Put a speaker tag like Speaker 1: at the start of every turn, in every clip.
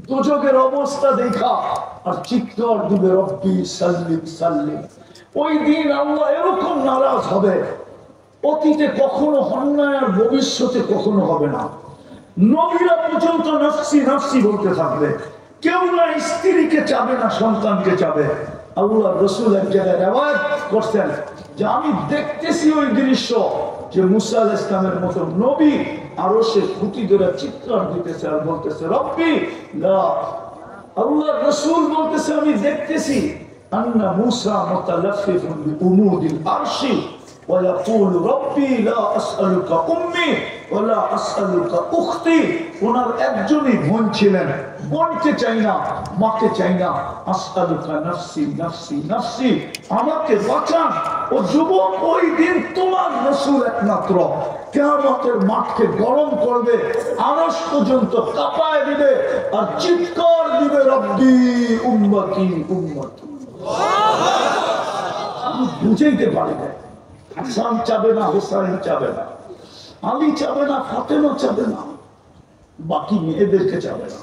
Speaker 1: দোজখের অবস্থা দেখা আর চিৎকার দিবে রব্বি সাল্লিম সাল্লিম। ওই দিন আল্লাহ এরকম নারাজ হবে, অতীতে কখনো হন না, আর ভবিষ্যতে কখনো হবে না। নবীরা পর্যন্ত নাফসি নাফসি বলতে থাকবে, কেউ না স্ত্রীকে চাবে না সন্তানকে চাবে। আল্লাহ রসুল এক জায়গায় রিওয়ায়াত করছেন যে আমি দেখতেছি ওই দৃশ্য যে মুসা আলাইহিস সালামের মতো নবী আরো সে খুঁটি ধরে চিৎকার দিতেছে আর বলতেছে রব্বি লা। আল্লাহ রসুল বলতেছে আমি দেখতেছি আন্না মুসা মুতালাফফিফুন বিউমুদিল আরশি ويقول ربي لا أسألك أمي ولا أسألك أختي। ওনার একজনই বোন ছিলেন, বোনকে চাই না, মাকে চাই না। আসআলুকা নাফসি নাফসি নাফসি, আমাকে বাঁচান। ও যুবক, ওই দিন তোমার রাসূল একমাত্র কিয়ামতের মাঠকে গরম করবে, আরশ পর্যন্ত কাঁপায় দিবে আর চিৎকার দিবে রব্বি উম্মতি উম্মতি। আমি বুঝাইতে পারি না, হাসান চাবে না, হুসাইন চাবে না, আলী চাবে না, ফাতেমা চাবে না, বাকি মেয়েদেরকে চাবে না,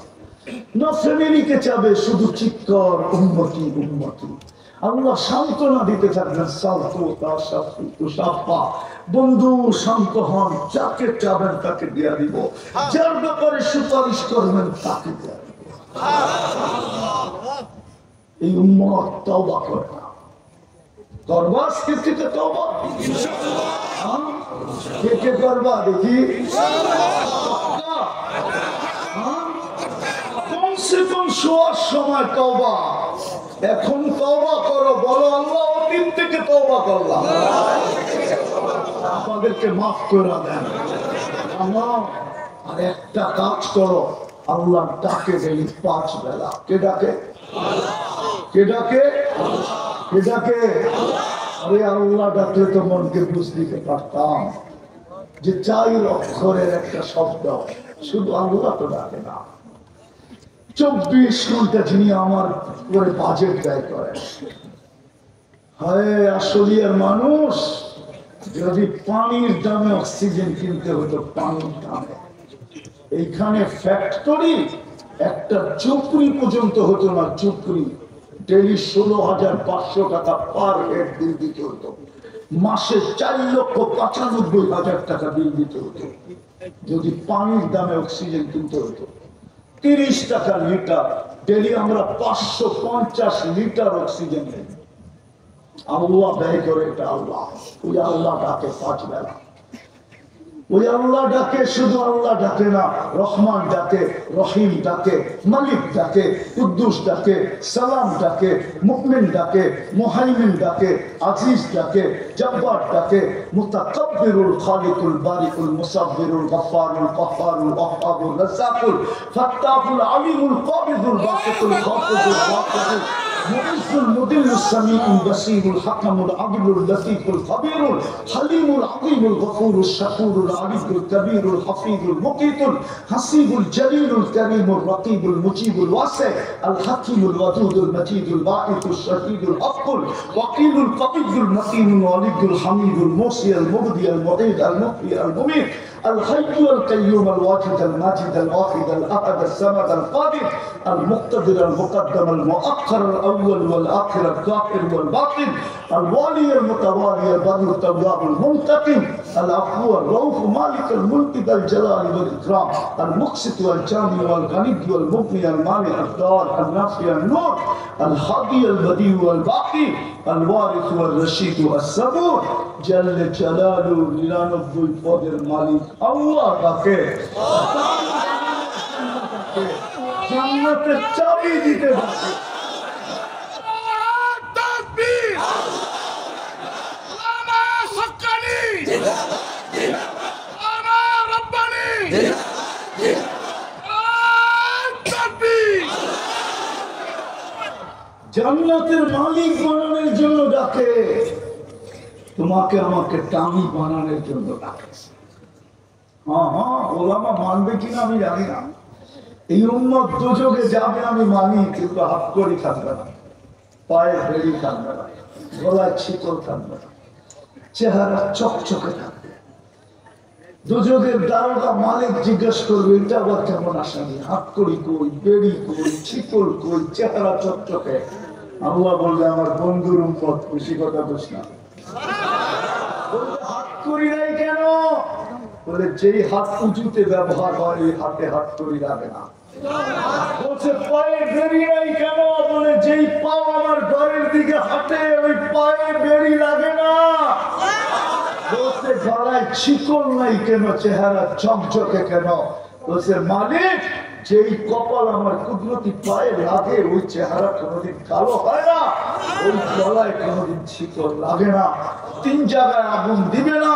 Speaker 1: না ফ্যামিলিকে চাবে, শুধু চিৎকার উম্মতি উম্মতি। আল্লাহ সান্ত্বনা দিতে থাকবেন, বন্ধু শান্ত হন, যাকে চাবেন তাকে দিয়া দিব, যার ব্যাপারে সুপারিশ করবেন তাকে দিয়া দিব। এই উম্মত তওবা করে না, করবা স্মৃতিতে তওবা কে কে করবা দেখি, কমসে কম শোয়ার সময় তওবা। এখন তওবা করো, বলো আল্লাহ অতীত থেকে তওবা করলাম, আমাদেরকে মাফ করে দেন আল্লাহ। আর একটা কাজ করো, আল্লাহ ডাকে গেলি 5 বেলা। কে ডাকে? কে ডাকে? কে ডাকে? আরে আল্লাহ ডাকলে তো মনকে বুঝ দিতে পারতাম যে 4 অক্ষরের একটা শব্দ, শুধু আল্লাহ তো ডাকে না। 24 ঘন্টা যিনি আমার করে বাজেট ব্যয় করেন। হায় আসলিয়ার মানুষ, যদি পানির দামে অক্সিজেন কিনতে হতো, পানির দামে, এইখানে ফ্যাক্টরি একটা চুপড়ি পর্যন্ত হতো না। চুপড়ি ডেলি 16,500 টাকা পার হেড বিল দিতে হতো, মাসে 4,95,000 টাকা বিল দিতে হতো। যদি পানির দামে অক্সিজেন কিনতে হতো, 30 টাকা লিটার, ডেলি আমরা 550 লিটার অক্সিজেন নেই। আল্লাহ ব্যয় করে এটা আল্লাহ। ওই আল্লাহ ডাকে 5 বেলা, ওই আল্লাহ ডাকে, শুধু আল্লাহ ডাকে না, রহমান ডাকে, রহিম ডাকে, মালিক ডাকে, কুদ্দুস ডাকে, সালাম ডাকে, মুমিন ডাকে, মুহাইমিন ডাকে, আজিজ ডাকে, জব্বার ডাকে, মুতাকাব্বিরুল খালিকুল বারিকুল মুসাব্বিরুল গফফারুল কহ্হারুল ওয়াহ্হাবুর রাজ্জাকুল ফাত্তাহুল আলিমুল কাবিদুল বাসিতুল খাফিদুল ওয়াকিউল মুইজ্জুল মুদিল্লুস সামিউল বাসীরুল হাকামুল আদলুল লতীফুল খাবীরুল হালিমুল আযীমুল গফুরুশ শাকুরুল আলিয়ুল কবীরুল হাফিজুল মুকিতুল হাসিবুল জলিলুল করিমুর রকিবুল মুজিবুল ওয়াসি আল হাকিমুল ওয়াদুদুল মজিদুল বাঈতুশ শাহীদুল হকুল ওয়াকিলুল কবিয়ুল মতিনুল ওয়ালিদুল হামিদুল মুসিয়াল মুবদিয়াল মুঈদ আল মুহয়ি আল মুমীত الحي القيوم الواجد الماجد الواحد الأحد الصمد القادر المقتدر المقدم المؤخر الأول والآخر الظاهر والباطن الوالي المتوالي البر التواب المنتقم العفو الرؤوف مالك الملك ذا الجلال والإكرام المقسط والجامع والغني والمغني المانع الدار النافع النور الهادي البديع والباقي الوارث والرشيد والصبور جل جلاله নিরানব্বই পদের মালিক আল্লাহ ডাকে, জান্নাতের চাবি দিতে ডাকে। জান্নাতের মালিক বানানোর জন্য ডাকে, তোমাকে আমাকে দামি বানানোর জন্য ডাকে। ওলামা মানবে কিনা আমি জানি না, এই উম্মত দোজখে যাবে আমি মানি, কিন্তু হাত করি থাকবে না, পায়ে বেড়ি থাকবে না, গলায় ছিকল থাকবে না, চেহারা চকচকে থাকবে। দুজকের দারোগা মালিক জিজ্ঞেস করবে এটা আবার কেমন আসামি, হাত করি কই, বেড়ি কই, ছিকল কই, চেহারা চকচকে। আল্লাহ বলবে আমার বন্ধুর উম্মত, বেশি কথা বলিস না। হাত করি নাই কেন? বলে যেই হাত উঁচুতে ব্যবহার হয় ওই হাতে হাত করি লাগে না। বলছে পায়ে বেড়ি নাই কেন? বলে যেই পাও আমার ঘরের দিকে হাঁটে ওই পায়ে বেড়ি লাগে না। বলছে গলায় শিকল নাই কেন? চেহারা ঝকঝকে কেন? বলছে মালিক যেই কপাল আমার কুদরতি পায়ে লাগে ওই চেহারা কোনোদিন কালো হয় না, ওই গলায় কোনোদিন শিকল লাগে না। 3 জায়গায় আগুন দিবে না,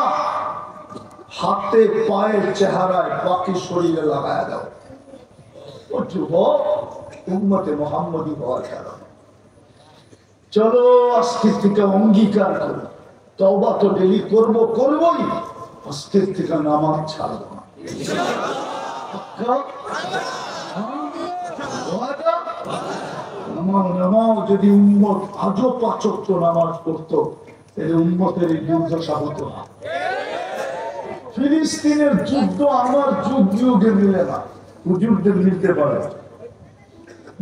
Speaker 1: হাতে পায়ের চেহারায়, বাকি শরীরে লাগায় দাও। ও যুবক, উম্মতে মুহাম্মদী হওয়ার কারণে চলো আজকের থেকে অঙ্গীকার করো, তওবা তো ডেলি করবই, আজকের থেকে নামাজ ছাড়বো না। নামাজ যদি উম্মত আজও 5 ওয়াক্ত নামাজ পড়তো তাহলে উম্মতের এই দুর্দশা হতো না। ফিলিস্তিনের যুদ্ধ আমার যুগে মিলে না, হুজুরদের মিলতে পারে,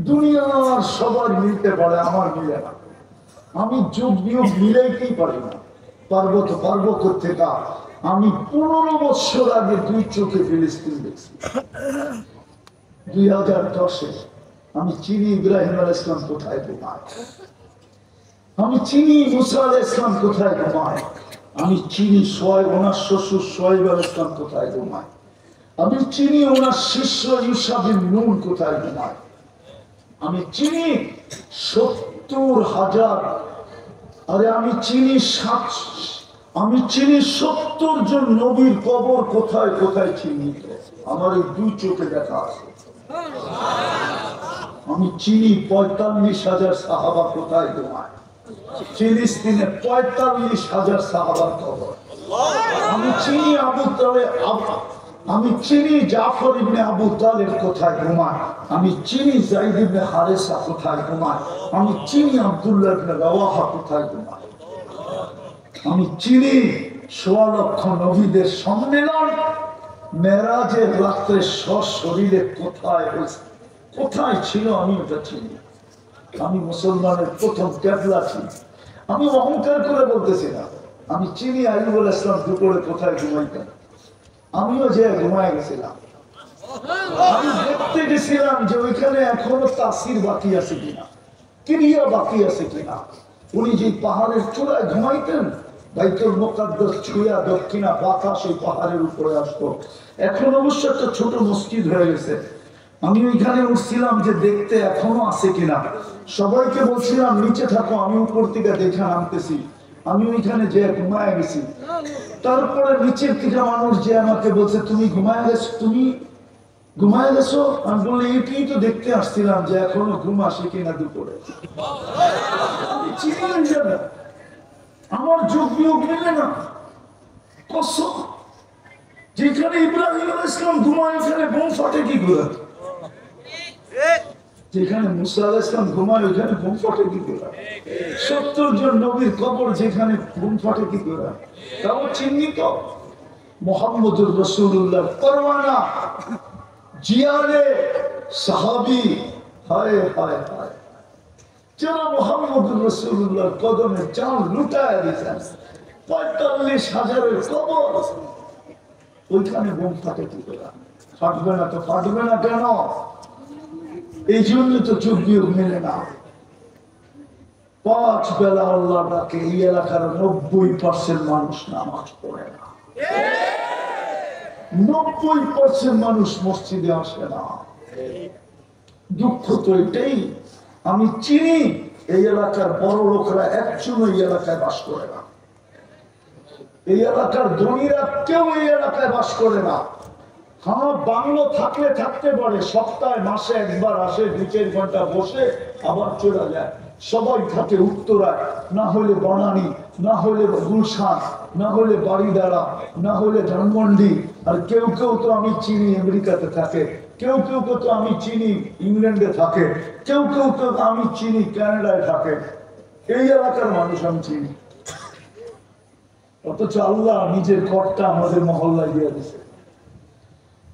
Speaker 1: দুনিয়ার সবার মিলতে পারে, আমার মিলে না। আমি যুগ মিলাইতেই পারি না। পারবো করতে কা আমি 15 বছর আগে 2 চোখে ফিলিস্তিন দেখছি। 2010-এ আমি চিনি ইব্রাহিম আলাইহিস সালাম কোথায় ঘুমায়, আমি চিনি মুসা আলাইহিস সালাম কোথায় ঘুমায়, আমি চিনি ওনার শ্বশুর সোহেব আলাইহিস সালাম কোথায় ঘুমায়, আমি চিনি ওনার শিষ্য ইউসা বিন নূন কোথায় ঘুমায়, আমি চিনি 70,000, আরে আমি চিনি 70 জন নবীর কবর কোথায় কোথায় চিহ্নিত, আমার এই 2 চোখে দেখা আছে। আমি চিনি 45,000 সাহাবা কোথায় ঘুমায়, ফিলিস্তিনে 45,000 সাহাবার কবর। আমি চিনি আমি চিনি জাফর ইবনে আবু তালেব কোথায় ঘুমায়, আমি চিনি যায়েদ ইবনে হারেসা কোথায় ঘুমায়, আমি চিনি আব্দুল্লাহ ইবনে রাওয়াহা কোথায় ঘুমায়, আমি চিনি 1.25 লক্ষ নবীদের সম্মেলন মেরাজের রাত্রে সশরীরে কোথায় ছিল আমি ওটা চিনি। আমি মুসলমানের প্রথম কেবলা চিনি। আমি অহংকার করে বলতেছি না, আমি চিনি আইয়ুব আলাইহিস সালাম দুপুরে কোথায় ঘুমাইতেন, আমিও যে ঘুমায় গেছিলাম। আমি দেখতে গেছিলাম যে ওইখানে এখনো তাসির বাকি আছে কিনা, ক্রিয়া বাকি আছে কিনা। উনি যে পাহাড়ের চূড়ায় ঘুমাইতেন, বাইতুল মুকাদ্দাস ছুঁয়া দক্ষিণা বাতাস ওই পাহাড়ের উপরে আসতো। এখন অবশ্য একটা ছোট মসজিদ হয়ে গেছে। আমি ওইখানে উঠছিলাম যে দেখতে এখনো আছে কিনা। সবাইকে বলছিলাম নিচে থাকো, আমি উপর থেকে দেখে নামতেছি। আমি ওইখানে যে ঘুমায় গেছি। তারপরে নিচের থেকে মানুষ যে আমাকে বলছে তুমি ঘুমায় গেছো। আমি বললাম এটাই তো দেখতে আসছিলাম যে এখনো ঘুম আসে কিনা দুপুরে। আমার যোগ বিয়োগ মিলে না। কসম, যেখানে ইব্রাহিম আলাইহিস সালাম ঘুমায় ওখানে বোম ফাটে কি করে? যেখানে মুসা আলাইহিস সালাম ঘুমায় ওখানে বোম ফাটে কি করে? 70 জন নবীর কবর যেখানে বোম ফাটে কি করে? তাও চিহ্নিত মুহাম্মদুর রাসূলুল্লাহ পরওয়ানা জিয়ারে সাহাবী। হায় হায় হায়, যারা মুহাম্মদুর রাসূলুল্লাহর কদমে জান লুটায় দিয়েছেন, 45,000-এর কবর, ওইখানে বোম ফাটে কি করে? ফাটবে না তো ফাটবে না কেন? এই জন্য তো চোখ বিয়োগ মেলে না। 5 বেলা আল্লাহ ডাকে, এই এলাকার 90% মানুষ নামাজ পড়ে না, 90% মানুষ মসজিদে আসে না। দুঃখ তো এটাই। আমি চিনি এই এলাকার বড় লোকরা একজন এই এলাকায় বাস করে না, এই এলাকার ধনীরা কেউ এই এলাকায় বাস করে না। হ্যাঁ, বাংলো থাকলে থাকতে পারে, সপ্তাহে মাসে একবার আসে, 2-4 ঘন্টা বসে আবার চলে যায়। সবাই থাকে উত্তরায়, না হলে বনানী, না হলে গুলশান, না হলে বাড়িদারা, না হলে ধানমন্ডি। আর কেউ কেউ তো আমি চিনি আমেরিকাতে থাকে, কেউ কেউ তো আমি চিনি ইংল্যান্ডে থাকে, কেউ কেউ তো আমি চিনি কানাডায় থাকে। এই এলাকার মানুষ আমি চিনি। অথচ আল্লাহ নিজের ঘরটা আমাদের মহল্লায় দিয়ে দিছে।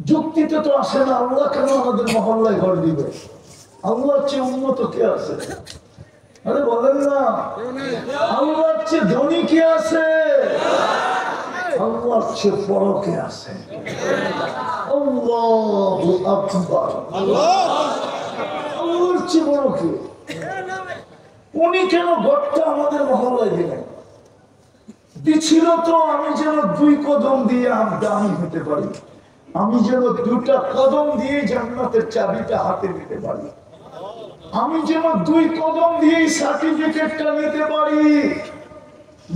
Speaker 1: যুক্তিতে তো আসে না, আল্লাহ কেন আমাদের মহল্লায় ঘর দিবে? আল্লাহর চেয়ে উন্নত কে আছে? আরে বলেন না, আল্লাহর চেয়ে ধনী কে আছে? আল্লাহর চেয়ে বড় কে আছে? আল্লাহু আকবার। আল্লাহর চেয়ে বড় কে? উনি কেন ঘরটা আমাদের মহল্লায় দিলেন? দিছিল তো আমি যেন 2 কদম দিয়ে দামি হতে পারি, আমি যেন 2টা কদম দিয়ে জান্নাতের চাবিটা হাতে নিতে পারি, আমি যেন 2 কদম দিয়ে সার্টিফিকেটটা নিতে পারি।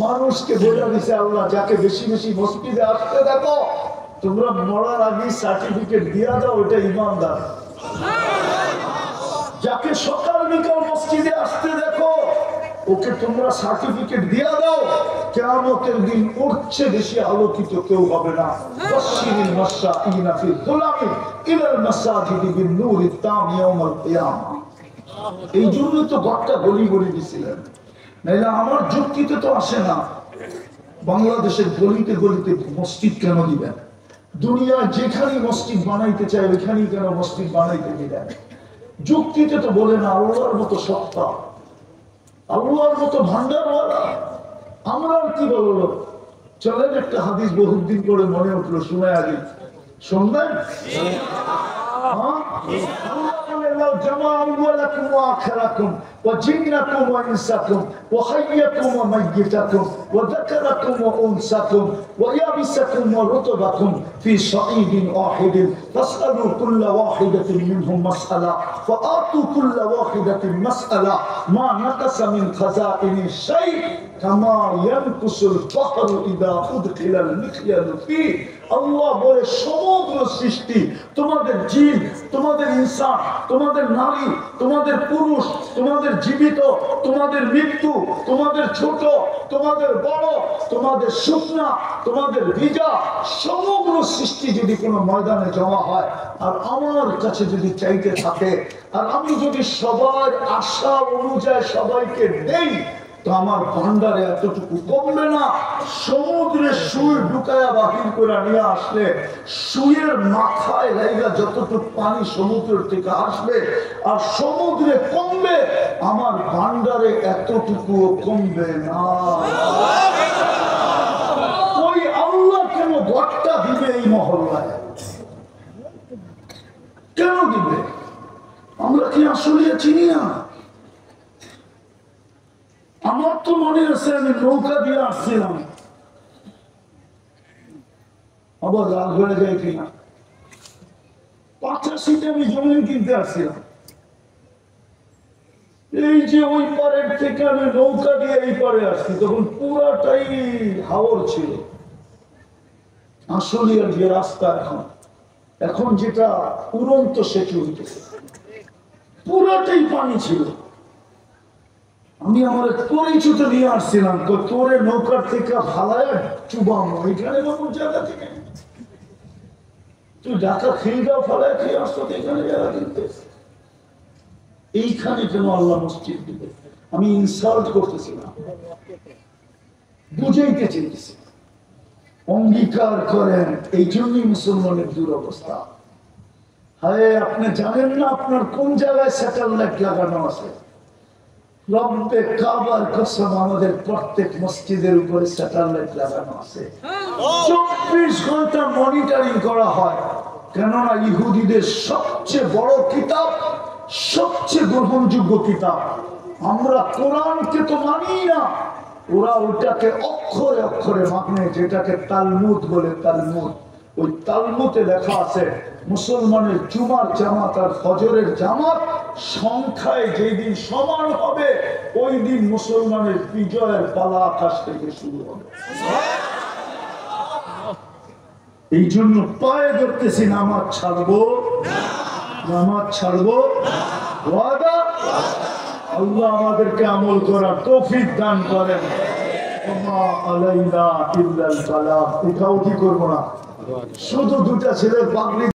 Speaker 1: মানুষকে বোঝা দিছে আল্লাহ, যাকে বেশি বেশি মসজিদে আসতে দেখো তোমরা মরার আগে সার্টিফিকেট দিয়া দাও, ওটা ইমানদার। যাকে সকাল বিকাল মসজিদে আসতে দেখো ওকে তোমরা সার্টিফিকেট দিয়া দাও, কিয়ামতের দিন উঠছে বেশি আলোকিত কেউ হবে না। বাশশিরিল মুশাইনা ফি যুলামি ইলাল মাসাজিদি বিন-নূরি তাম ইয়াউমাল কিয়ামা। এই জন্য তো ঘরটা গলি গলি দিছিলেন, নাইলে আমার যুক্তিতে তো আসে না। বাংলাদেশের গলিতে গলিতে মসজিদ কেন দিবেন? দুনিয়া যেখানেই মসজিদ বানাইতে চায় ওইখানেই কেন মসজিদ বানাইতে দিবেন? যুক্তিতে তো বলে না আল্লাহর মতো সত্তা, আল্লাহর মতো ভান্ডারওয়ালা। আমরা কি বললো? চলেন একটা হাদিস বহুদিন করে মনে উঠলো, শুনে আগে শুনবেন। لو جمع أولكم وآخركم وجنكم وإنسكم وحيكم وميتكم وذكركم وأنثاكم ويابسكم ورطبكم في صعيد واحد فاسألوا كل واحدة منهم مسألة فآتوا كل واحدة مسألة ما نقص من خزائن شيء كما ينقص البحر إذا أدخل المخيل فيه। আল্লাহ বলে সমগ্র সৃষ্টি, তোমাদের জিন, তোমাদের ইনসান, তোমাদের নারী, তোমাদের পুরুষ, তোমাদের জীবিত, তোমাদের মৃত্যু, তোমাদের ছোট, তোমাদের বড়, তোমাদের শুকনা, তোমাদের ভিজা, সমগ্র সৃষ্টি যদি কোনো ময়দানে জমা হয় আর আমার কাছে যদি চাইতে থাকে আর আমি যদি সবার আশা অনুযায়ী সবাইকে দেই তো আমার ভান্ডারে এতটুকু কমবে না। সমুদ্রে সুই ঢুকায়া বাহির করে নিয়ে আসলে সুইয়ের মাথায় লাইগা যতটুকু পানি সমুদ্রের থেকে আসবে আর সমুদ্রে কমবে, আমার ভান্ডারে এতটুকু কমবে না। ওই আল্লাহ কেন ঘরটা দিবে এই মহল্লায়? কেন দিবে? আমরা কি আসলে চিনি না? আমার তো মনে আছে আমি নৌকা দিয়ে আসছিলাম, আবার রাগ হয়ে যায় কিনা, 85তে আমি জমি কিনতে আসছিলাম। এই যে ওই পারের থেকে আমি নৌকা দিয়ে এই পারে আসছি, তখন পুরাটাই হাওর ছিল। আসলে আর যে রাস্তা এখন যেটা উড়ন্ত সেতু হইতেছে, পুরাটাই পানি ছিল। আমি আমার পরিচিত নিয়ে আসছিলাম, তো তোরে নৌকার থেকে ফালায় চুবানো, এখানে কোন জায়গা থেকে তুই ঢাকা খিলগাঁও ফালায় খেয়ে আসতো, এখানে জায়গা কিনতে। এইখানে কেন আল্লাহ মসজিদ দিবে? আমি ইনসাল্ট করতেছি না, বুঝাইতে চেয়েছি। অঙ্গীকার করেন, এই জন্যই মুসলমানের দুরবস্থা। হায়, আপনি জানেন না আপনার কোন জায়গায় স্যাটেলাইট লাগানো আছে? রব্বে কাবার কসম, আমাদের প্রত্যেক মসজিদের উপরে স্যাটেলাইট লাগানো আছে। 24 ঘন্টা মনিটরিং করা হয়। কেননা ইহুদিদের সবচেয়ে বড় কিতাব, সবচেয়ে গ্রহণযোগ্য কিতাব, আমরা কোরআনকে তো মানি না, ওরা ওইটাকে অক্ষরে অক্ষরে মানে, যেটাকে তালমুদ বলে। তালমুদ, ওই তালমুদে লেখা আছে মুসলমানের জুমার জামাত আর ফজরের জামাত সংখ্যায় যেদিন সমান হবে ওই দিন মুসলমানের বিজয়ের পালা আকাশ থেকে শুরু হবে। এই জন্য পায়ে ধরতেছি, নামাজ ছাড়বো, নামাজ ছাড়বো। ওয়াদা? আল্লাহ আমাদেরকে আমল করার তৌফিক দান করেন। আলাইনা ইল্লাল বালাগ। উঠাউঠি করবো না, শুধু 2টা ছেলের পাগড়ি